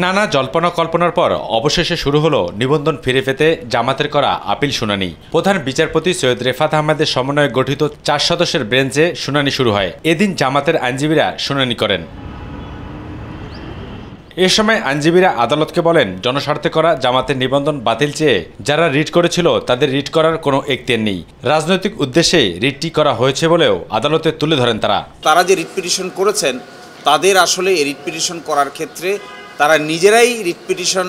নানা জল্পনা কল্পনার পর অবশেষে শুরু হলো নিবন্ধন ফিরে পেতে জামাতের করা আপিল শুনানি। প্রধান বিচারপতি সৈয়দ রেফাত আহমেদের সমন্বয়ে গঠিত 4 সদস্যের বেঞ্চে শুনানি শুরু হয়। এদিন জামাতের আইনজীবীরা শুনানি করেন। এ সময় আইনজীবীরা আদালতকে বলেন, জনস্বার্থে করা জামাতের নিবন্ধন বাতিল চেয়ে যারা রিট করেছিল তাদের রিট করার কোনো এখতিয়ার নেই। রাজনৈতিক উদ্দেশ্যে রিটটি করা হয়েছে বলেও আদালতে তুলে ধরেন তারা যে রিট পিটিশন করেছেন তাদের আসলে এই রিট পিটিশন করার ক্ষেত্রে তারা নিজেরাই রিট পিটিশন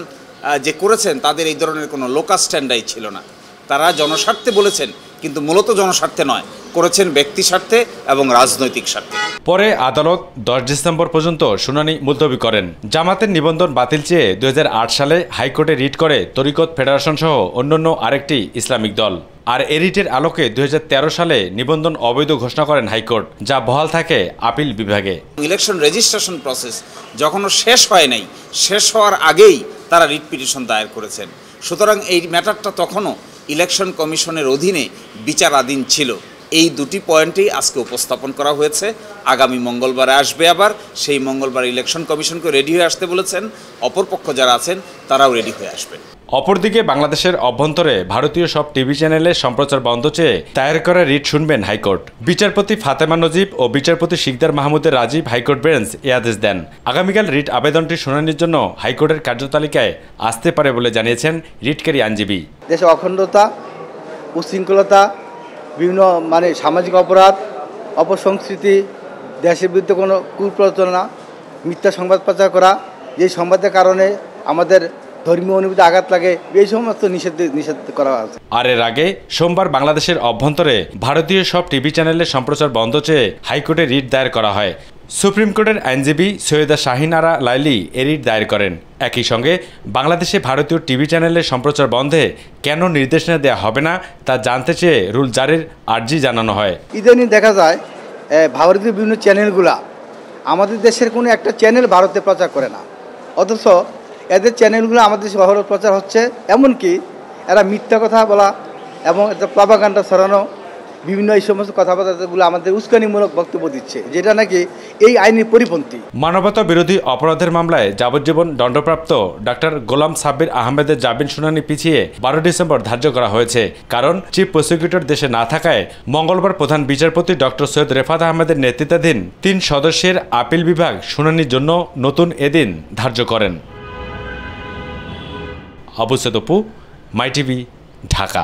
যে করেছেন তাদের এই ধরনের কোনো লোকাল স্ট্যান্ডার্ড ছিল না। তারা জনস্বার্থে বলেছেন, কিন্তু মূলত জনস্বার্থে নয়, করেছেন ব্যক্তি স্বার্থে এবং রাজনৈতিক স্বার্থে। পরে আদালত 10 ডিসেম্বর পর্যন্ত শুনানি মুলতবি করেন। জামাতের নিবন্ধন বাতিল চেয়ে 2008 সালে হাইকোর্টে রিট করে তরিকত ফেডারেশন সহ অন্যান্য আরেকটি ইসলামিক দল। আর এ রিটের আলোকে 2013 সালে নিবন্ধন অবৈধ ঘোষণা করেন হাইকোর্ট, যা বহাল থাকে আপিল বিভাগে। ইলেকশন রেজিস্ট্রেশন প্রসেস যখনও শেষ হয় নাই, শেষ হওয়ার আগেই তারা রিট পিটিশন দায়ের করেছেন। সুতরাং এই ম্যাটারটা তখনও ইলেকশন কমিশনের অধীনে বিচারাধীন ছিল। এই দুটি পয়েন্টেই আজকে উপস্থাপন করা হয়েছে। আগামী মঙ্গলবারে আসবে, আবার সেই মঙ্গলবার ইলেকশন কমিশনকে রেডি হয়ে আসতে বলেছেন। অপরপক্ষ যারা আছেন তারাও রেডি হয়ে আসবেন। অপরদিকে বাংলাদেশের অভ্যন্তরে ভারতীয় সব টিভি চ্যানেলে সম্প্রচার বন্ধ চেয়ে দায়ের করা রিট শুনবেন হাইকোর্ট। বিচারপতি ফাতেমা নজিব ও বিচারপতি শিকদার মাহমুদের রাজীব হাইকোর্ট বেঞ্চ এ আদেশ দেন। আগামীকাল রিট আবেদনটি শুনানির জন্য হাইকোর্টের কার্যতালিকায় আসতে পারে বলে জানিয়েছেন রিটকারী আইনজীবী। দেশে অখণ্ডতা, উশৃঙ্খলতা, বিভিন্ন সামাজিক অপরাধ, অপসংস্কৃতি, দেশের বিরুদ্ধে কোনো কুপ্রচারণা, মিথ্যা সংবাদ প্রচার করা, যেই সংবাদের কারণে আমাদের ধর্মীয় অনুভূতি আঘাত লাগে, এই সমস্ত নিষেধ করা আছে। আর এর আগে সোমবার বাংলাদেশের অভ্যন্তরে ভারতীয় সব টিভি চ্যানেলে সম্প্রচার বন্ধ চেয়ে হাইকোর্টে রিট দায়ের করা হয়। সুপ্রিম কোর্টের আইনজীবী সৈয়দা শাহিন আরা লাইলি এ রিট দায়ের করেন। একই সঙ্গে বাংলাদেশে ভারতীয় টিভি চ্যানেলের সম্প্রচার বন্ধে কেন নির্দেশনা দেওয়া হবে না তা জানতে চেয়ে রুল জারির আর্জি জানানো হয়। ইদানিং দেখা যায় ভারতীয় বিভিন্ন চ্যানেলগুলা আমাদের দেশের কোনো একটা চ্যানেল ভারতে প্রচার করে না, অথচ এদের চ্যানেলগুলো আমাদের দেশে অহরহ প্রচার হচ্ছে। এমনকি এরা মিথ্যা কথা বলা এবং একটা প্রপাগান্ডা ছড়ানো, বিভিন্ন এই সমস্ত কথাবার্তাগুলো আমাদের উস্কানিমূলক বক্তব্য দিচ্ছে, যেটা নাকি এই আইনের পরিপন্থী। মানবতা বিরোধী অপরাধের মামলায় যাবজ্জীবন দণ্ডপ্রাপ্ত ডাক্তার গোলাম সাব্বির আহমেদের জামিন শুনানি পিছিয়ে 12 ডিসেম্বর ধার্য করা হয়েছে। কারণ চিফ প্রসিকিউটর দেশে না থাকায় মঙ্গলবার প্রধান বিচারপতি ডক্টর সৈয়দ রেফাত আহমেদের নেতৃত্বাধীন 3 সদস্যের আপিল বিভাগ শুনানির জন্য নতুন এদিন ধার্য করেন। আবু সৈয়দ অপু, মাই টিভি, ঢাকা।